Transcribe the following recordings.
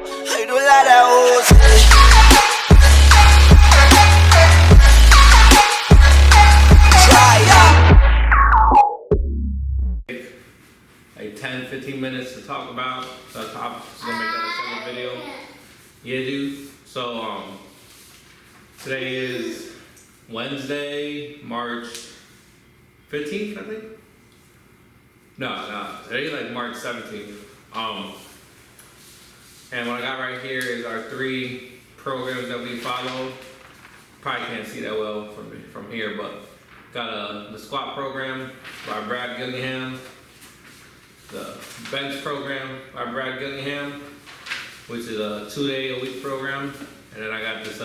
I do la da hoes. Like 10-15 minutes to talk about. So I'm gonna make that a separate video. Yeah, dude. So today is Wednesday, March 15th, I think. No. Today is like March 17th. And what I got right here is our 3 programs that we follow. Probably can't see that well from here, but got the squat program by Brad Gillingham, the bench program by Brad Gillingham, which is a 2-day-a-week program, and then I got this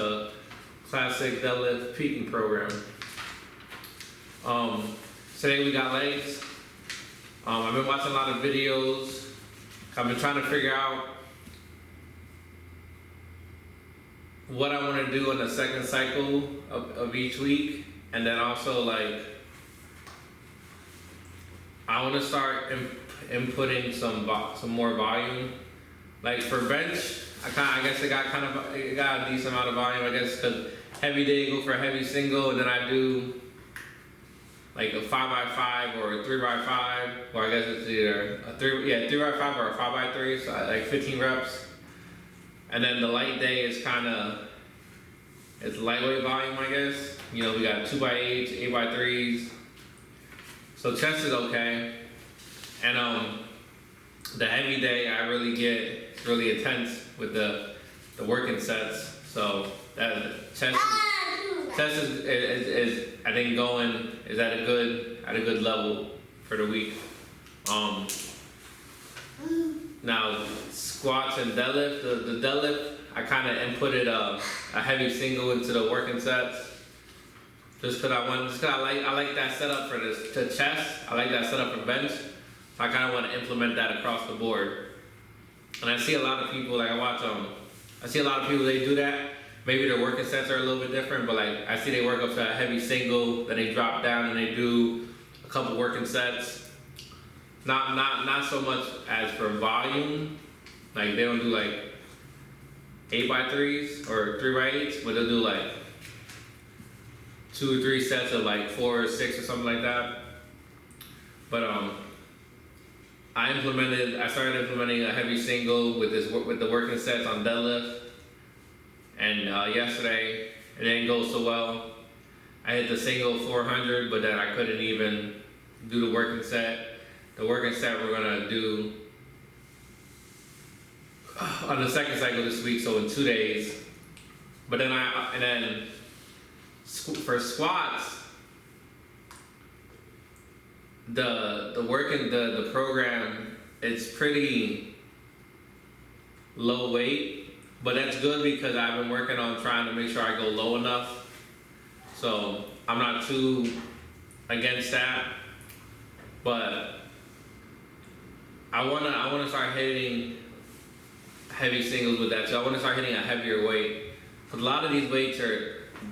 classic deadlift peaking program. Today we got legs. I've been watching a lot of videos. I've been trying to figure out what I want to do in the second cycle of each week, and then also like I want to start inputting some more volume. Like for bench, I guess it got a decent amount of volume. I guess because heavy day go for a heavy single, and then I do like a 5x5 or a 3x5. Well, I guess it's either a 3x5 or a 5x3. So like 15 reps. And then the light day is it's lightweight volume, I guess. You know, we got 2x8s, 8x3s. So chest is okay. And the heavy day, I really get really intense with the working sets. So that chest is I think is at a good level for the week. Now squats and deadlift. The deadlift, I kind of inputted a heavy single into the working sets. Just cause I like that setup for the chest. I like that setup for bench. So I kind of want to implement that across the board. And I see a lot of people, like I see a lot of people, they do that. Maybe their working sets are a little bit different, but like I see they work up to a heavy single, then they drop down and they do a couple working sets. Not so much as for volume. Like they don't do like 8x3s or 3x8s, but they'll do like 2 or 3 sets of like 4 or 6 or something like that. But I started implementing a heavy single with the working sets on deadlift. And yesterday it didn't go so well. I hit the single 400, but then I couldn't even do the working set. The working set we're gonna do on the second cycle this week, so in 2 days. But then for squats, the program, it's pretty low weight, but that's good because I've been working on trying to make sure I go low enough. So I'm not too against that, but I wanna start hitting heavy singles with that. So I wanna start hitting a heavier weight. Cause a lot of these weights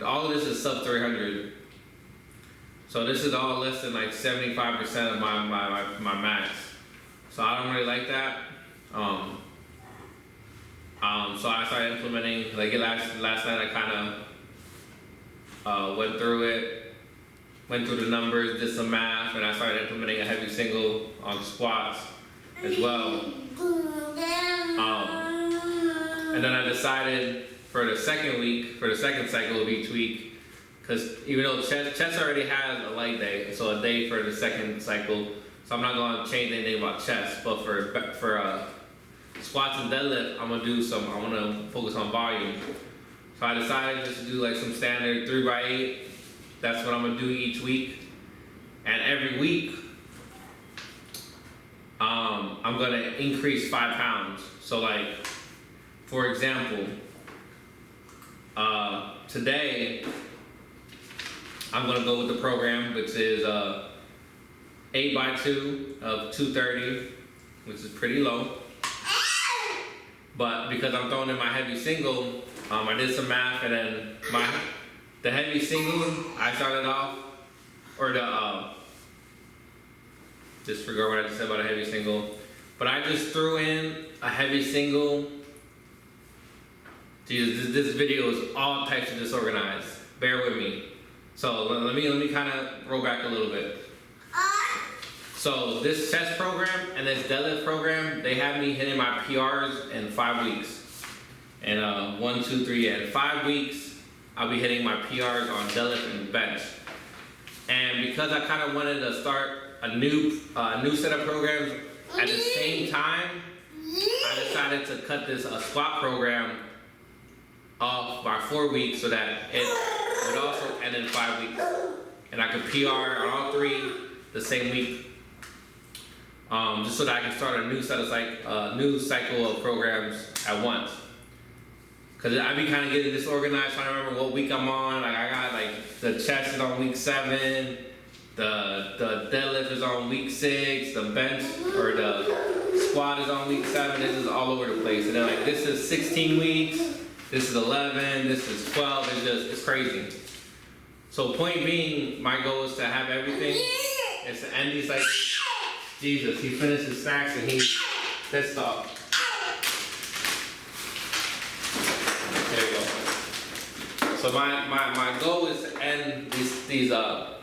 all of this is sub 300. So this is all less than like 75% of my max. So I don't really like that. So I started implementing, like last night I kind of went through the numbers, did some math, and I started implementing a heavy single on squats as well. And then I decided for the second cycle of each week, because even though chest already has a light day, so a day for the second cycle, so I'm not going to change anything about chest, but for squats and deadlift, I want to focus on volume. So I decided just to do like some standard 3x8. That's what I'm going to do each week. And every week, I'm going to increase 5 pounds. So like, for example, today, I'm going to go with the program, which is 8x2 of 230, which is pretty low. But because I'm throwing in my heavy single, I did some math, and then the heavy single I started off, or disregard what I just said about a heavy single, but I just threw in a heavy single Jesus, this video is all types of disorganized. Bear with me. So let me kind of roll back a little bit. So this chest program and this deadlift program, they have me hitting my PRs in 5 weeks. And 1, 2, 3, in 5 weeks, I'll be hitting my PRs on deadlift and bench. And because I kind of wanted to start a new set of programs at the same time, I decided to cut this squat program off by 4 weeks so that it would also end in 5 weeks. And I could PR on all 3 the same week. Just so that I can start a new cycle of programs at once. Cause I be kind of getting disorganized, trying to remember what week I'm on. Like I got like the chest is on week 7, the deadlift is on week 6, the bench or the squat is on week 7. This is all over the place. And then like this is 16 weeks, this is 11, this is 12. It's crazy. So point being, my goal is to have everything. Is to end these cycles. Jesus, he finished his snacks and he's pissed off. There you go. So my goal is to end these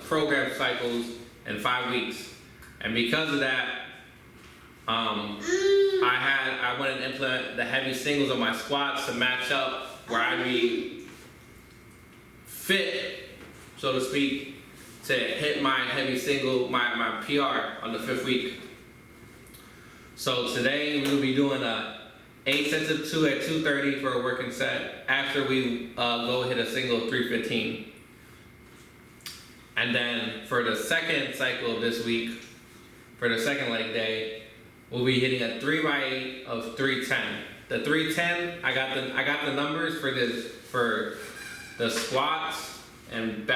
program cycles in 5 weeks, and because of that, I wanted to implement the heavy singles on my squats to match up where I'd be fit, so to speak, to hit my heavy single, my PR on the 5th week. So today we will be doing a 8 sets of 2 at 230 for a working set after we go hit a single of 315. And then for the second cycle of this week, for the second leg day, we'll be hitting a 3x8 of 310. The 310, I got the numbers for the squats and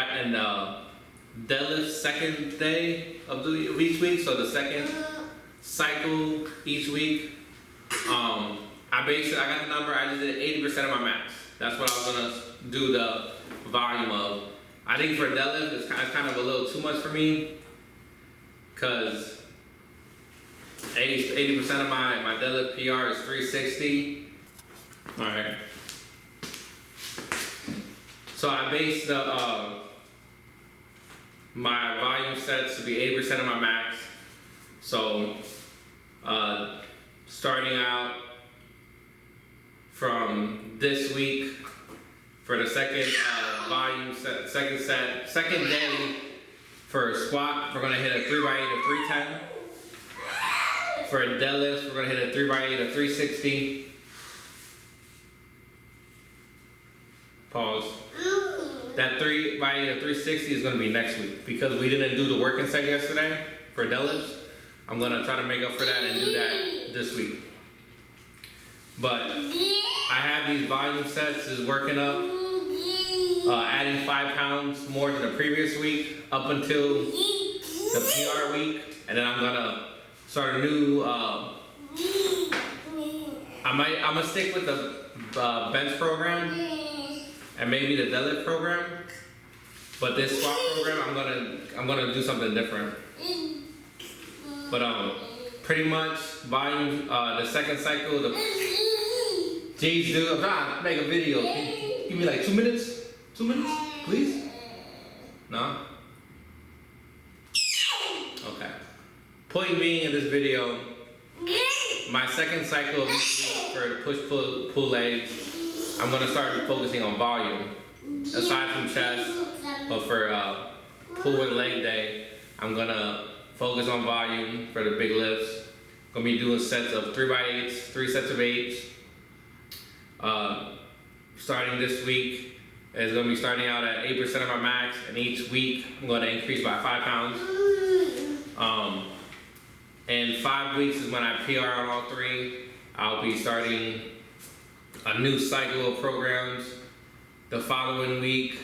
deadlift second day of each week, so the second cycle each week. I got the number, I just did 80% of my max. That's what I was gonna do the volume of. I think for deadlift, it's kind of a little too much for me, because 80% of my deadlift PR is 360. Alright. So I based my volume sets to be 80% of my max. So starting out from this week for the second volume set, second day for a squat, we're gonna hit a 3x8 of 310. For a deadlift, we're gonna hit a 3x8 of 360. Pause. That 3x8 of 360 is gonna be next week because we didn't do the working set yesterday for deadlifts. I'm gonna try to make up for that and do that this week. But I have these volume sets is working up, adding 5 pounds more than the previous week up until the PR week, and then I'm gonna start a new. I'm gonna stick with the bench program and maybe the deadlift program, but this squat program I'm gonna do something different. But pretty much volume the second cycle. Jeez, dude, I'm trying to make a video. Give me like 2 minutes. 2 minutes, please. No. Okay. Point being in this video, my second cycle of for the push pull legs, I'm gonna start focusing on volume aside from chest. But for pull and leg day, I'm gonna focus on volume for the big lifts. Gonna be doing sets of 3x8s, 3 sets of 8s. Starting this week, it's gonna be starting out at 8% of my max, and each week I'm gonna increase by 5 pounds. In 5 weeks is when I PR on all 3. I'll be starting a new cycle of programs the following week,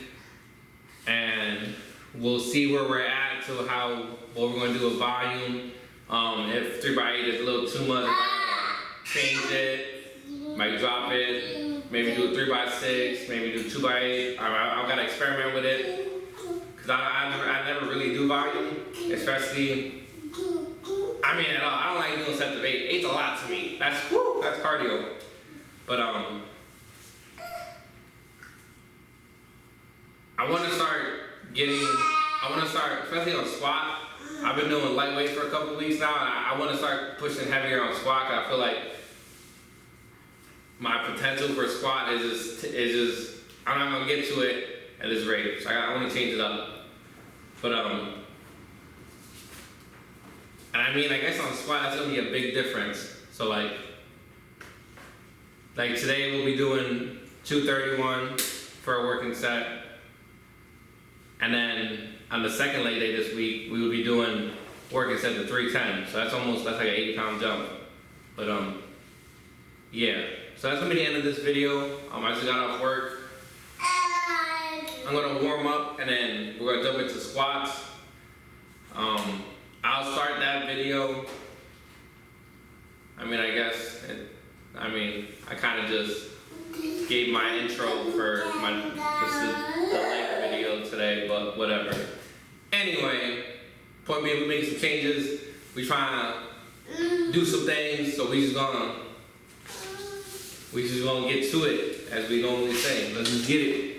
and we'll see where we're at to what we're gonna do with volume. If 3x8 is a little too much, I might change it, might drop it, maybe do a 3x6, maybe do 2x8. I've got to experiment with it, because I never really do volume, especially, at all. I don't like doing sets of 8. 8's a lot to me. That's cardio. But I want to start, especially on squat. I've been doing lightweight for a couple weeks now, and I want to start pushing heavier on squat. 'Cause I feel like my potential for squat is just I'm not gonna get to it at this rate. So I want to change it up. But and I mean, I guess on squat that's gonna be a big difference. So like today we'll be doing 231 for a working set, and then on the second leg day this week we will be doing working set to 310. So that's like an 80-pound jump. But yeah. So that's gonna be the end of this video. I just got off work. I'm gonna warm up and then we're gonna jump into squats. I'll start that video. I mean, I kind of just gave my intro for the leg video today, but whatever. Anyway, point being, we making some changes. We trying to do some things, so we just gonna get to it, as we normally say. Let's just get it.